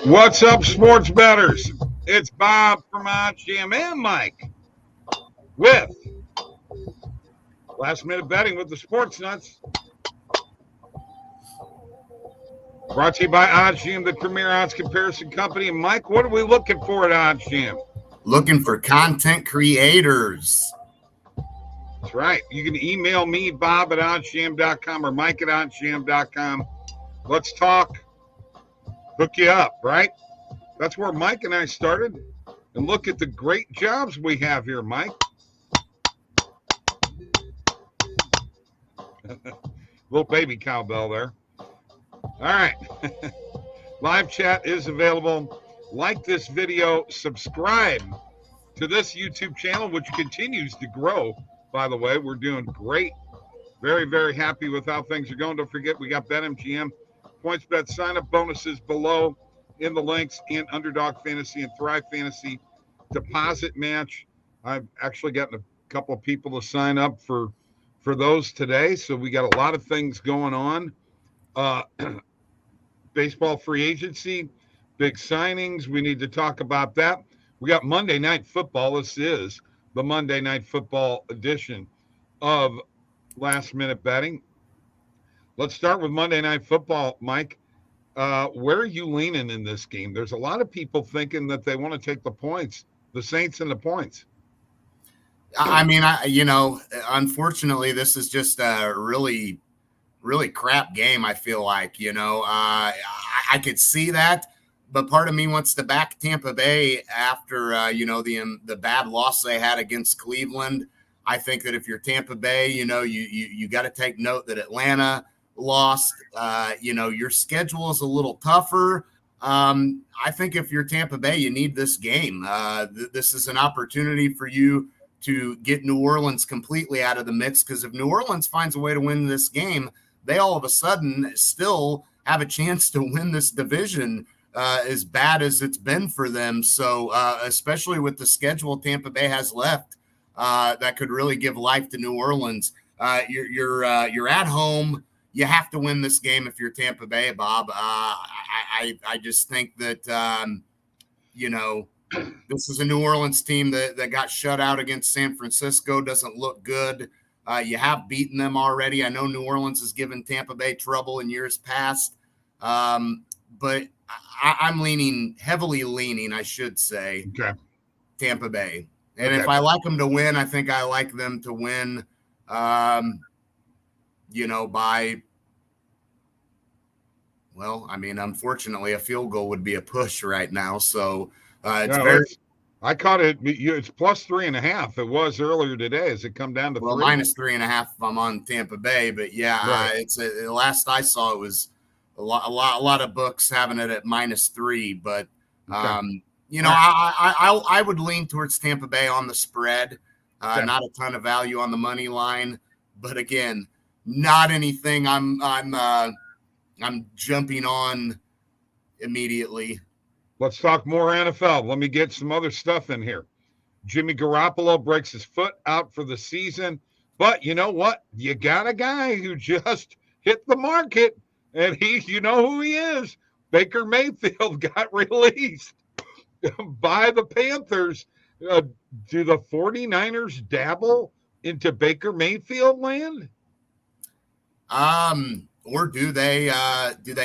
What's up, sports bettors? It's Bob from OddsJam and Mike with Last Minute Betting with the Sports Nuts. Brought to you by OddsJam, the premier odds comparison company. And Mike, what are we looking for at OddsJam? Looking for content creators. That's right. You can email me, Bob at oddsjam.com or Mike at oddsjam.com. Let's talk. Hook you up, right? That's where Mike and I started. And look at the great jobs we have here, Mike. Little baby cowbell there. All right. Live chat is available. Like this video. Subscribe to this YouTube channel, which continues to grow, by the way. We're doing great. Very, very happy with how things are going. Don't forget, we got BetMGM. PointsBet sign-up bonuses below in the links, and Underdog Fantasy and Thrive Fantasy deposit match. I've actually gotten a couple of people to sign up for those today, so we got a lot of things going on. Baseball free agency, big signings. We need to talk about that. We got Monday Night Football. This is the Monday Night Football edition of Last Minute Betting. Let's start with Monday Night Football, Mike. Where are you leaning in this game? There's a lot of people thinking that they want to take the points, the Saints and the points. I mean, unfortunately, this is just a really, really crap game, I feel like. I could see that, but part of me wants to back Tampa Bay after, the bad loss they had against Cleveland. I think that if you're Tampa Bay, you got to take note that Atlanta lost. Your schedule is a little tougher. I think if you're Tampa Bay, you need this game. This is an opportunity for you to get New Orleans completely out of the mix, because if New Orleans finds a way to win this game, they all of a sudden still have a chance to win this division, as bad as it's been for them. So especially with the schedule Tampa Bay has left, that could really give life to New Orleans. You're at home. You have to win this game if you're Tampa Bay, Bob. I just think that, this is a New Orleans team that got shut out against San Francisco, doesn't look good. You have beaten them already. I know New Orleans has given Tampa Bay trouble in years past, but I'm heavily leaning, I should say, okay, Tampa Bay. And if I like them to win, I think I like them to win, by, unfortunately, a field goal would be a push right now. So I caught it. It's plus 3.5. It was earlier today. Has it come down to minus 3.5 if I'm on Tampa Bay? But yeah, right. The last I saw, it was a lot of books having it at -3. But okay. I would lean towards Tampa Bay on the spread. Not a ton of value on the money line, but again, not anything I'm jumping on immediately. Let's talk more NFL. Let me get some other stuff in here. Jimmy Garoppolo breaks his foot out for the season, but you know what? You got a guy who just hit the market, and you know who he is. Baker Mayfield got released by the Panthers. Do the 49ers dabble into Baker Mayfield land? Or do they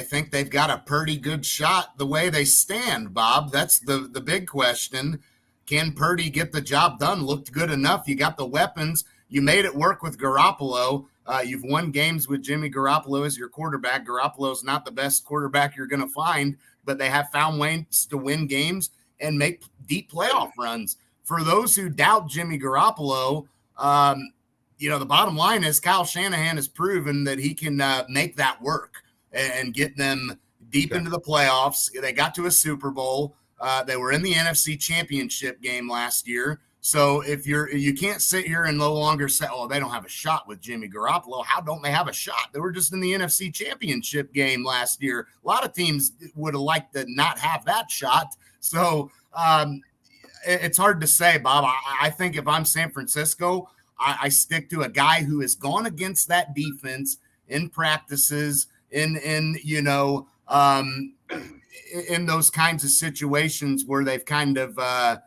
think they've got a pretty good shot the way they stand, Bob? That's the big question. Can Purdy get the job done? Looked good enough. You got the weapons. You made it work with Garoppolo. You've won games with Jimmy Garoppolo as your quarterback. Garoppolo's not the best quarterback you're going to find, but they have found ways to win games and make deep playoff runs. For those who doubt Jimmy Garoppolo, the bottom line is Kyle Shanahan has proven that he can make that work and get them deep into the playoffs. They got to a Super Bowl. They were in the NFC Championship game last year. So if you can't sit here and no longer say, oh, they don't have a shot with Jimmy Garoppolo. How don't they have a shot? They were just in the NFC Championship game last year. A lot of teams would have liked to not have that shot. So it's hard to say, Bob. I think if I'm San Francisco, I stick to a guy who has gone against that defense in practices, in in those kinds of situations where they've kind of,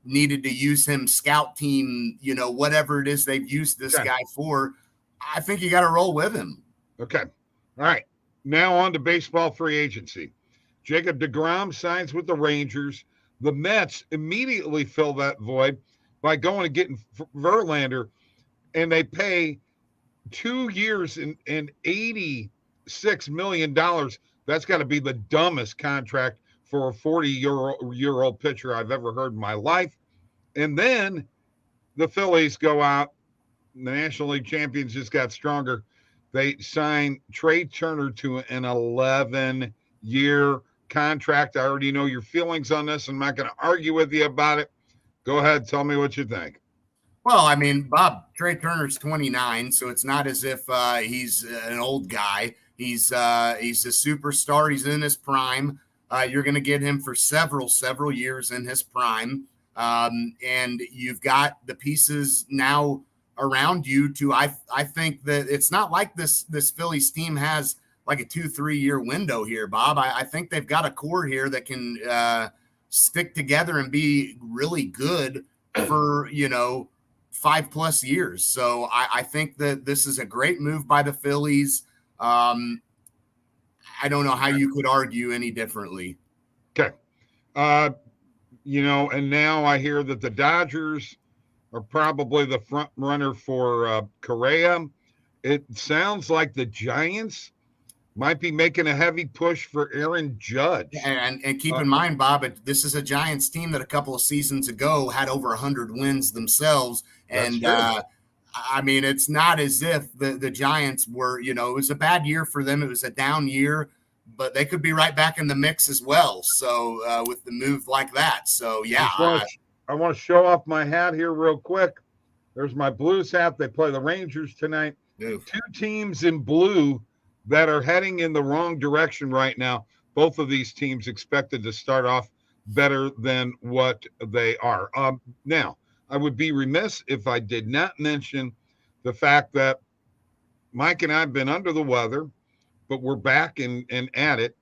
needed to use him, scout team, whatever it is they've used this guy for, I think you got to roll with him. Okay. All right. Now on to baseball free agency. Jacob deGrom signs with the Rangers. The Mets immediately fill that void by going and getting Verlander, and they pay 2 years and $86 million. That's got to be the dumbest contract for a 40-year-old pitcher I've ever heard in my life. And then the Phillies go out. The National League champions just got stronger. They sign Trey Turner to an 11-year contract. I already know your feelings on this. I'm not going to argue with you about it. Go ahead. Tell me what you think. Well, I mean, Bob, Trey Turner's 29, so it's not as if he's an old guy. He's a superstar. He's in his prime. You're going to get him for several years in his prime. And you've got the pieces now around you to, I think that it's not like this Phillies team has like a 2-3 year window here, Bob. I think they've got a core here that can stick together and be really good for, 5+ years. So I think that this is a great move by the Phillies. I don't know how you could argue any differently. Okay. And now I hear that the Dodgers are probably the front runner for Correa. It sounds like the Giants might be making a heavy push for Aaron Judge. And keep in mind, Bob, this is a Giants team that a couple of seasons ago had over 100 wins themselves. And I mean, it's not as if the Giants were, it was a bad year for them. It was a down year, but they could be right back in the mix as well. So with the move like that. So, yeah. I want to show off my hat here real quick. There's my Blues hat. They play the Rangers tonight. Oof. 2 teams in blue that are heading in the wrong direction right now. Both of these teams expected to start off better than what they are. Now, I would be remiss if I did not mention the fact that Mike and I have been under the weather, but we're back and at it.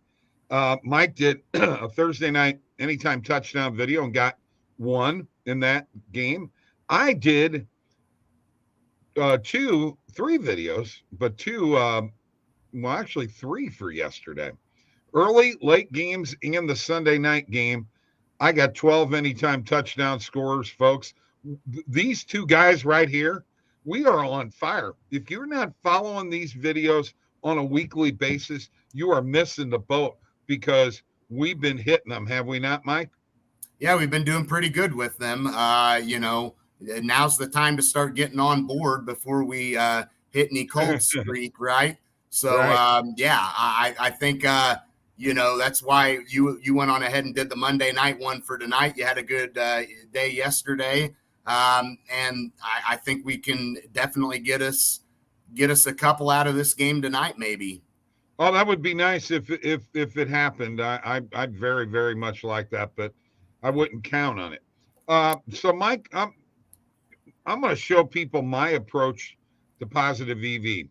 Mike did a Thursday night anytime touchdown video and got 1 in that game. I did 3 videos, but 2 actually 3 for yesterday. Early, late games, and the Sunday night game. I got 12 anytime touchdown scorers, folks. These 2 guys right here, we are on fire. If you're not following these videos on a weekly basis, you are missing the boat because we've been hitting them, have we not, Mike? Yeah, we've been doing pretty good with them. Now's the time to start getting on board before we hit any cold streak, right? So, right. I think, that's why you went on ahead and did the Monday night one for tonight. You had a good day yesterday. And I think we can definitely get us a couple out of this game tonight, maybe. Oh, that would be nice if it happened. I'd very, very much like that, but I wouldn't count on it. So, Mike, I'm going to show people my approach to positive EV.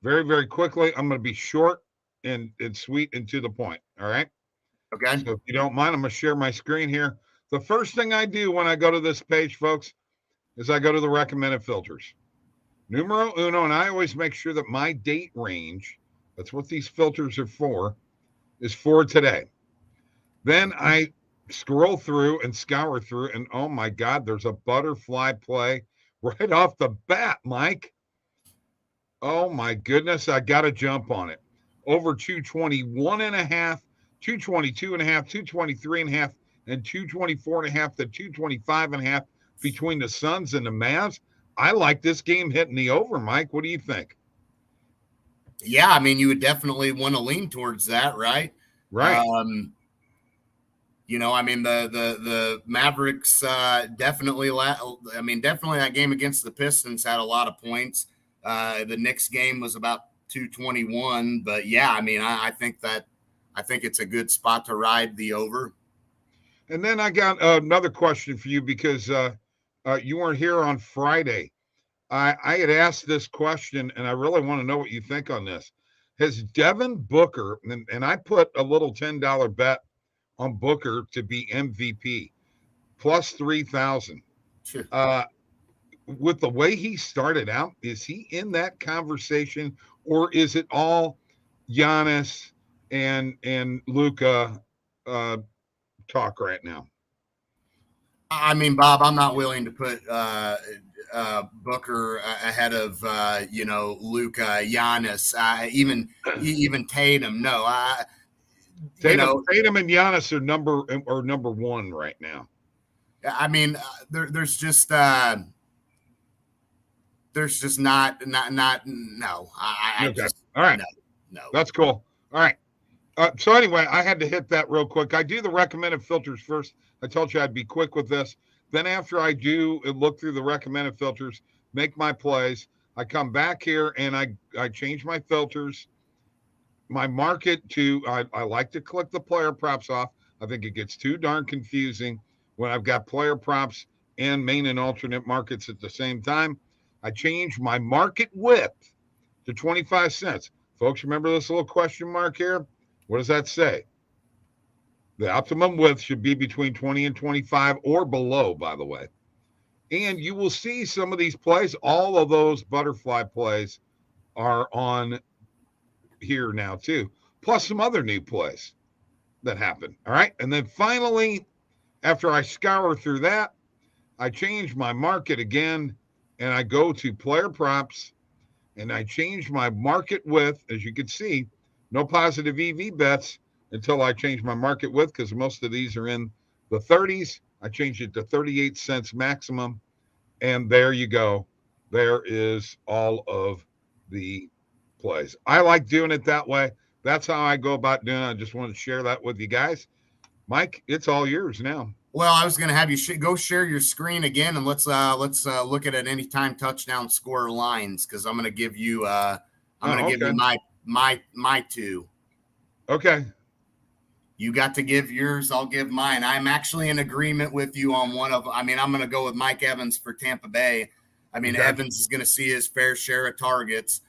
Very, very quickly, I'm going to be short and sweet and to the point, all right? Okay. So if you don't mind, I'm going to share my screen here. The first thing I do when I go to this page, folks, is I go to the recommended filters. Numero uno, and I always make sure that my date range, that's what these filters are for, is for today. Then I scroll through and scour through, and oh my God, there's a butterfly play right off the bat, Mike. Oh my goodness, I got to jump on it. Over 221.5, 222.5, 223.5, and 224.5 to 225.5 between the Suns and the Mavs. I like this game hitting the over, Mike. What do you think? Yeah, I mean, you would definitely want to lean towards that, right? Right. The Mavericks definitely that game against the Pistons had a lot of points. The Knicks game was about 221, but yeah, I mean, I think it's a good spot to ride the over. And then I got another question for you because you weren't here on Friday. I had asked this question, and I really want to know what you think on this. Has Devin Booker, and I put a little $10 bet on Booker to be MVP, plus 3,000. Sure. With the way he started out, is he in that conversation, or is it all Giannis and Luka talk right now? I mean, Bob, I'm not willing to put Booker ahead of Luka, Giannis, even Tatum. No, Tatum and Giannis are number one right now. I mean, there's just not no. Okay. All right. No. That's cool. All right. So anyway, I had to hit that real quick. I do the recommended filters first. I told you I'd be quick with this. Then after I do look through the recommended filters, make my plays, I come back here and I change my filters, my market to, I like to click the player props off. I think it gets too darn confusing when I've got player props and main and alternate markets at the same time. I change my market width to 25 cents. Folks, remember this little question mark here? What does that say? The optimum width should be between 20 and 25 or below, by the way. And you will see some of these plays, all of those butterfly plays are on here now too, plus some other new plays that happen. All right. And then finally, after I scour through that, I change my market again and I go to player props and I change my market width. As you can see, no positive EV bets until I change my market width, because most of these are in the 30s. I changed it to 38 cents maximum. And there you go. There is all of the plays. I like doing it that way. That's how I go about doing it. I just wanted to share that with you guys. Mike, it's all yours now. Well, I was going to have you go share your screen again, and let's look at anytime touchdown score lines, because I'm going to give you give you my two. Okay. You got to give yours. I'll give mine. I'm actually in agreement with you on one of. I mean, I'm going to go with Mike Evans for Tampa Bay. I mean, okay. Evans is going to see his fair share of targets.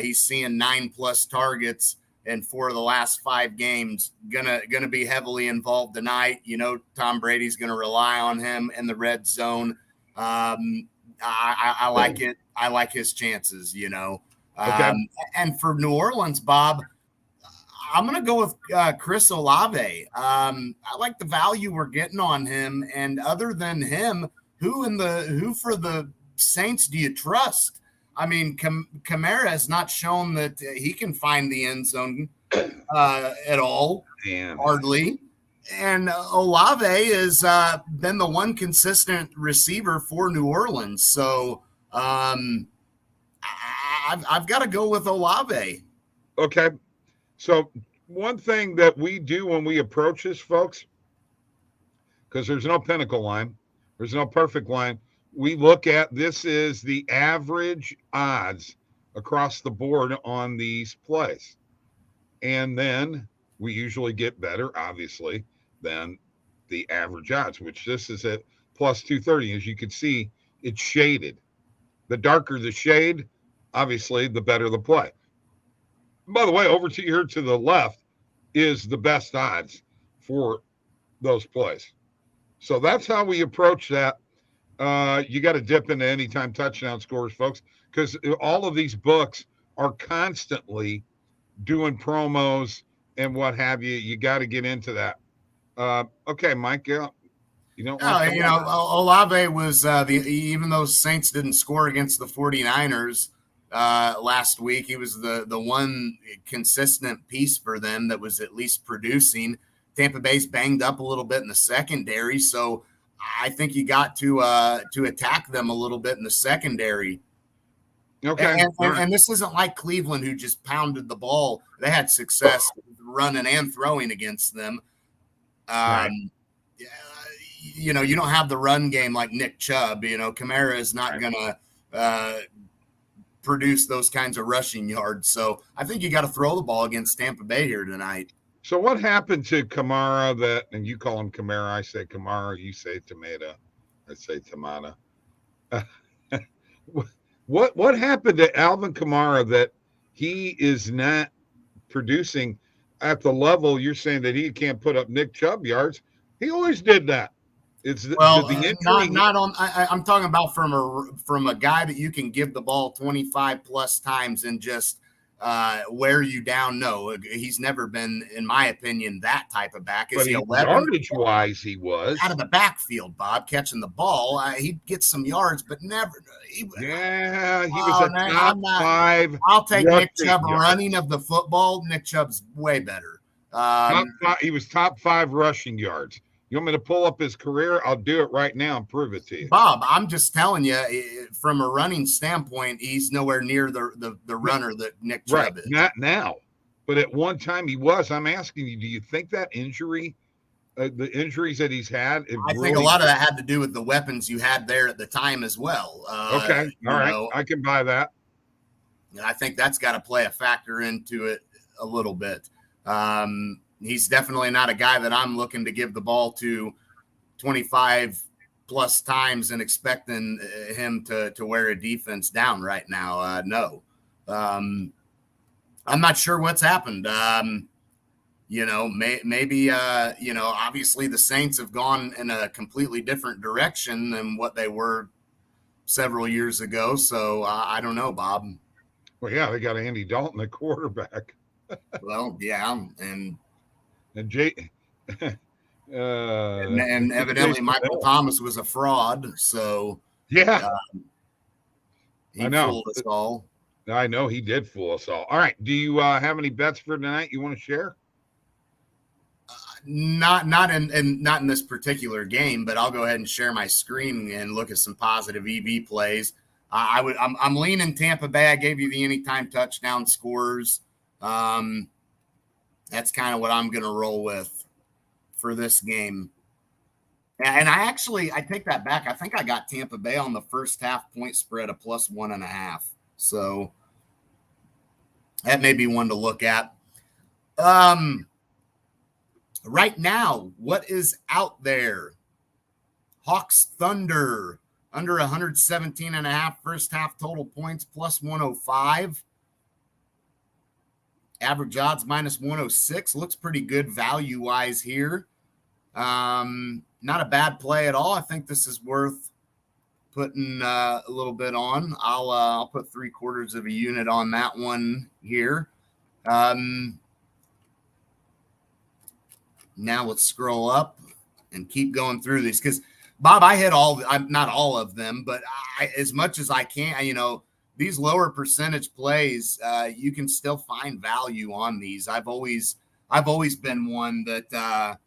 He's seeing 9+ targets in 4 of the last 5 games. Gonna be heavily involved tonight. You know, Tom Brady's going to rely on him in the red zone. I like it. I like his chances. You know. Okay. And for New Orleans, Bob, I'm going to go with Chris Olave. I like the value we're getting on him. And other than him, who for the Saints do you trust? I mean, Kamara has not shown that he can find the end zone at all, hardly. And Olave has been the one consistent receiver for New Orleans. So I've got to go with Olave. Okay. So one thing that we do when we approach this, folks, because there's no pinnacle line, there's no perfect line, we look at this is the average odds across the board on these plays. And then we usually get better, obviously, than the average odds, which this is at plus 230. As you can see, it's shaded. The darker the shade, obviously, the better the play. By the way, over to here to the left is the best odds for those plays. So that's how we approach that. You got to dip into anytime touchdown scores, folks, because all of these books are constantly doing promos and what have you. You got to get into that. Okay, Mike, Olave was even though Saints didn't score against the 49ers last week, he was the one consistent piece for them that was at least producing. Tampa Bay's banged up a little bit in the secondary, so I think you got to attack them a little bit in the secondary. Okay. And this isn't like Cleveland, who just pounded the ball. They had success running and throwing against them. Right. You don't have the run game like Nick Chubb. Kamara is not going to produce those kinds of rushing yards. So I think you got to throw the ball against Tampa Bay here tonight. So what happened to Kamara and you call him Kamara, I say Kamara, you say tomato, I say tomato. What happened to Alvin Kamara that he is not producing at the level you're saying that he can't put up Nick Chubb yards. He always did that. It's well, the injury. not on. I'm talking about from a guy that you can give the ball 25 plus times and just wear you down. No, he's never been, in my opinion, that type of back. Is he a weapon? Yardage-wise, he was. Out of the backfield, Bob, catching the ball. He'd get some yards, but never. He was a top five. I'll take Nick Chubb running of the football. Nick Chubb's way better. He was top 5 rushing yards. You want me to pull up his career? I'll do it right now and prove it to you. Bob, I'm just telling you, from a running standpoint, he's nowhere near the runner that Nick Chubb is. Not now, but at one time he was. I'm asking you, do you think that injury, the injuries that he's had, I think a lot of that had to do with the weapons you had there at the time as well. Okay, all right, I can buy that. I think that's got to play a factor into it a little bit. He's definitely not a guy that I'm looking to give the ball to 25 plus times and expecting him to wear a defense down right now. No. I'm not sure what's happened. Maybe obviously the Saints have gone in a completely different direction than what they were several years ago. So I don't know, Bob. Well, yeah, they got Andy Dalton, the quarterback. Well, yeah, and Jay, and evidently Michael Thomas was a fraud. So yeah, he fooled us all. I know he did fool us all. All right, do you have any bets for tonight you want to share? Not in this particular game, but I'll go ahead and share my screen and look at some positive EV plays. I'm leaning Tampa Bay. I gave you the anytime touchdown scores. That's kind of what I'm going to roll with for this game. And I take that back. I think I got Tampa Bay on the first half point spread of +1.5. So that may be one to look at. Right now, what is out there? Hawks Thunder under 117.5 first half total points +105. Average odds -106. Looks pretty good value-wise here. Not a bad play at all. I think this is worth putting a little bit on. I'll put 3/4 of a unit on that one here. Now let's scroll up and keep going through these because, Bob, I hit not all of them, but as much as I can, these lower percentage plays, you can still find value on these. I've always been one that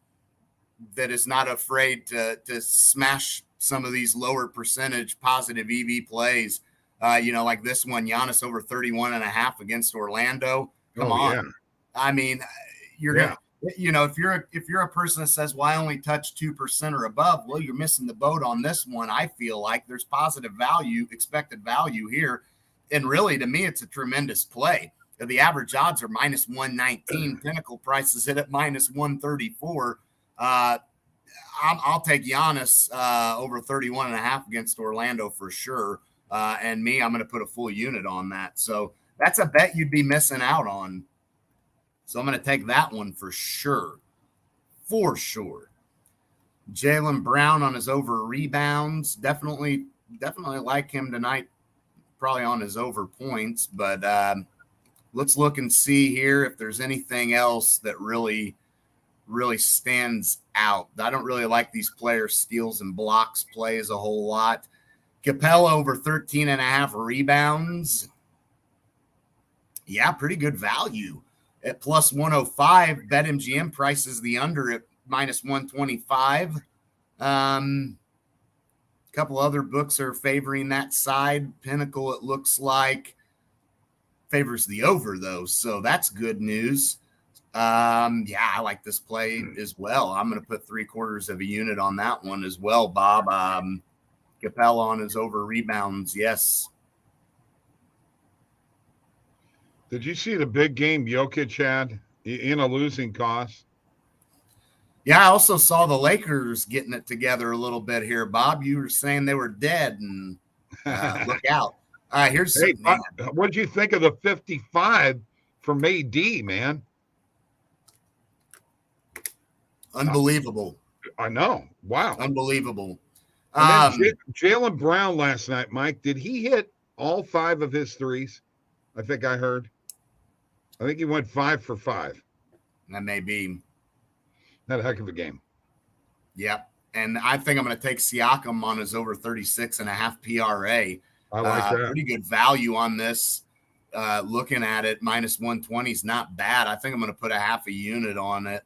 is not afraid to smash some of these lower percentage positive EV plays. Like this one, Giannis over 31.5 against Orlando. Come on. Yeah. I mean, if you're a person that says, well, I only touch 2% or above, well, you're missing the boat on this one. I feel like there's positive value, expected value here. And really, to me, it's a tremendous play. The average odds are -119. Pinnacle prices hit at -134. I'll take Giannis over 31.5 against Orlando for sure. And me, I'm going to put a full unit on that. So that's a bet you'd be missing out on. So I'm going to take that one for sure. For sure. Jaylen Brown on his over rebounds. Definitely like him tonight. Probably on his over points, but let's look and see here if there's anything else that really stands out. I don't really like these player steals and blocks plays a whole lot. Capella over 13.5 rebounds. Yeah, pretty good value at +105. BetMGM prices the under at -125. Couple other books are favoring that side. Pinnacle, it looks like, favors the over, though, so that's good news. I like this play as well. I'm going to put 3/4 of a unit on that one as well, Bob. Capella on his over rebounds, yes. Did you see the big game Jokic had in a losing cost? Yeah, I also saw the Lakers getting it together a little bit here, Bob. You were saying they were dead, and look out. What did you think of the 55 from AD, man. Unbelievable. I know. Wow. Unbelievable. And then Jaylen Brown last night, Mike, did he hit all 5 of his threes? I think I heard. I think he went 5 for 5. That may be. That heck of a game. Yep. And I think I'm going to take Siakam on his over 36.5 PRA. I like that. Pretty good value on this. Looking at it, minus 120 is not bad. I think I'm going to put a half a unit on it.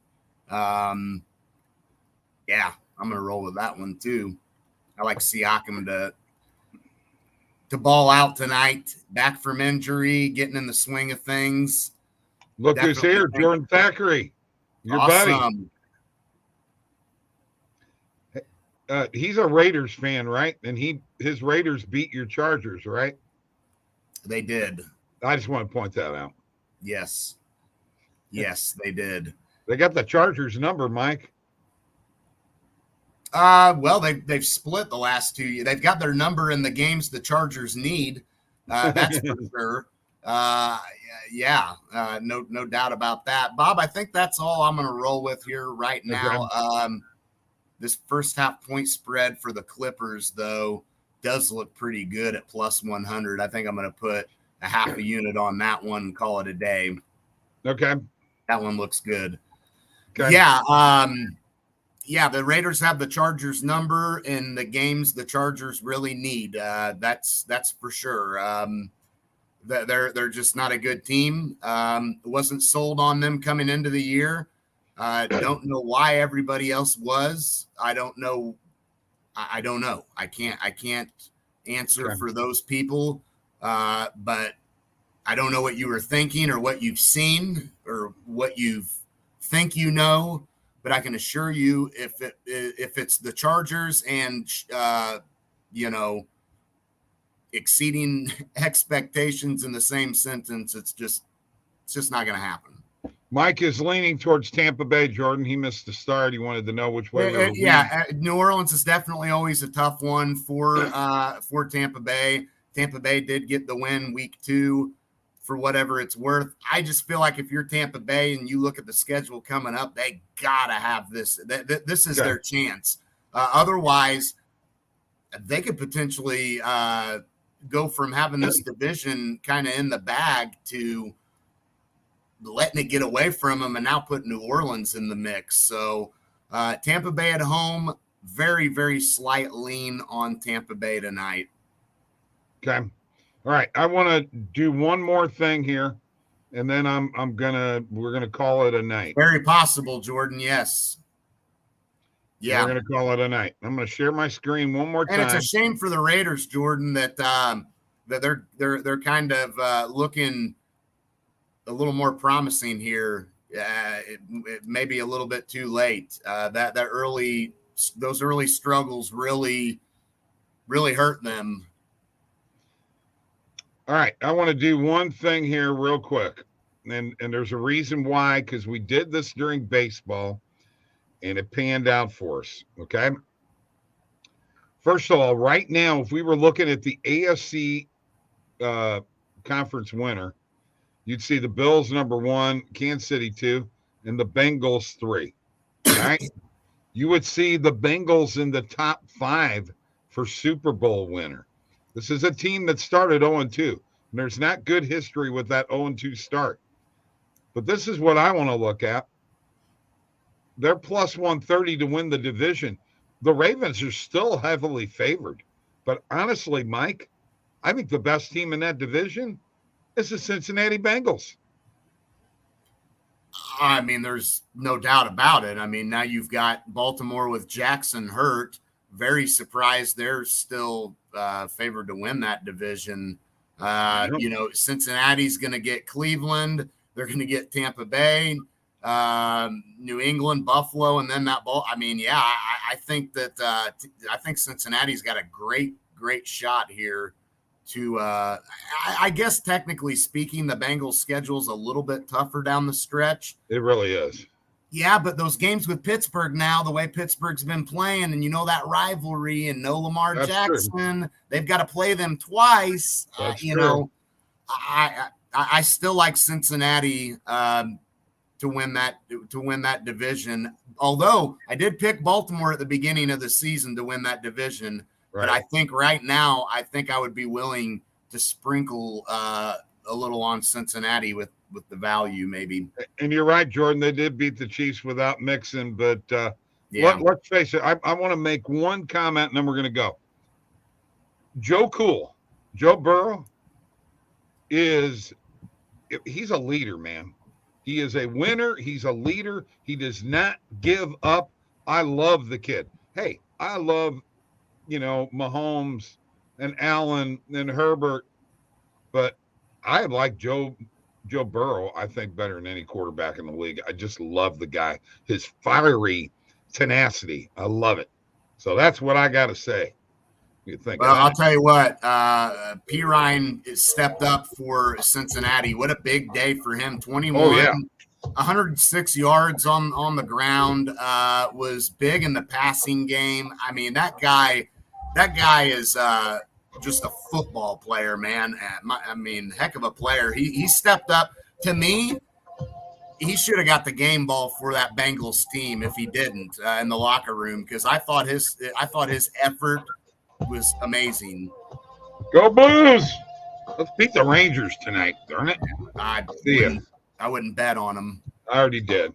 Yeah, I'm going to roll with that one too. I like Siakam to ball out tonight, back from injury, getting in the swing of things. Look who's here, Jordan Thackeray, your awesome buddy. He's a Raiders fan, right? And his Raiders beat your Chargers, right? They did. I just want to point that out. Yes, they did. They got the Chargers number, Mike. Well, they've split the last 2 years. They've got their number in the games the Chargers need. That's for sure. Yeah, no doubt about that. Bob, I think that's all I'm going to roll with here right now. Okay. This first half point spread for the Clippers, though, does look pretty good at plus 100. I think I'm going to put a half a unit on that one and call it a day. Okay. That one looks good. Okay. Yeah. Yeah, the Raiders have the Chargers number in the games the Chargers really need. That's for sure. They're just not a good team. Wasn't sold on them coming into the year. Don't know why everybody else was. I don't know. I don't know. I can't answer for those people. But I don't know what you were thinking or what you've seen or what you think you know. But I can assure you, if it's the Chargers and exceeding expectations in the same sentence, it's just not going to happen. Mike is leaning towards Tampa Bay, Jordan. He missed the start. He wanted to know which way. New Orleans is definitely always a tough one for Tampa Bay. Tampa Bay did get the win week 2. For whatever it's worth. I just feel like if you're Tampa Bay and you look at the schedule coming up, they gotta have this. This is their chance. Otherwise, they could potentially go from having this division kind of in the bag to letting it get away from them and now put New Orleans in the mix. So Tampa Bay at home, very, very slight lean on Tampa Bay tonight. Okay. All right, I want to do one more thing here, and then we're gonna call it a night. Very possible, Jordan. Yes. Yeah, we're gonna call it a night. I'm gonna share my screen one more time. And it's a shame for the Raiders, Jordan, that they're kind of looking a little more promising here. It may be a little bit too late. Those early struggles really hurt them. All right, I want to do one thing here real quick, and there's a reason why, because we did this during baseball, and it panned out for us, okay? First of all, right now, if we were looking at the AFC conference winner, you'd see the Bills number 1, Kansas City 2, and the Bengals 3, all right? You would see the Bengals in the top 5 for Super Bowl winner. This is a team that started 0-2. There's not good history with that 0-2 start. But this is what I want to look at. They're plus 130 to win the division. The Ravens are still heavily favored. But honestly, Mike, I think the best team in that division is the Cincinnati Bengals. I mean, there's no doubt about it. I mean, now you've got Baltimore with Jackson hurt. Very surprised they're still favored to win that division. Cincinnati's going to get Cleveland. They're going to get Tampa Bay, New England, Buffalo, and then that ball. I mean, yeah, I think that I think Cincinnati's got a great shot here to I guess technically speaking, the Bengals schedule's a little bit tougher down the stretch. It really is. Yeah, but those games with Pittsburgh now, the way Pittsburgh's been playing, and that rivalry and no Lamar Jackson, they've got to play them twice. I still like Cincinnati to win that division. Although I did pick Baltimore at the beginning of the season to win that division, Right. but I think right now I would be willing to sprinkle a little on Cincinnati with the value maybe. And you're right, Jordan. They did beat the Chiefs without Mixon, but let's face it. I want to make one comment, and then we're going to go. Joe Burrow he's a leader, man. He is a winner. He's a leader. He does not give up. I love the kid. Hey, I love, Mahomes and Allen and Herbert, but I like Joe Burrow, I think, better than any quarterback in the league. I just love the guy. His fiery tenacity. I love it. So that's what I got to say. You think? Well, I'll tell you what, P. Ryan stepped up for Cincinnati. What a big day for him. 21, 106 yards on the ground, was big in the passing game. I mean, that guy is just a football player, man. I mean, heck of a player. He stepped up. To me, he should have got the game ball for that Bengals team if he didn't in the locker room, because I thought his effort was amazing. Go Blues! Let's beat the Rangers tonight, darn it. I wouldn't bet on them. I already did.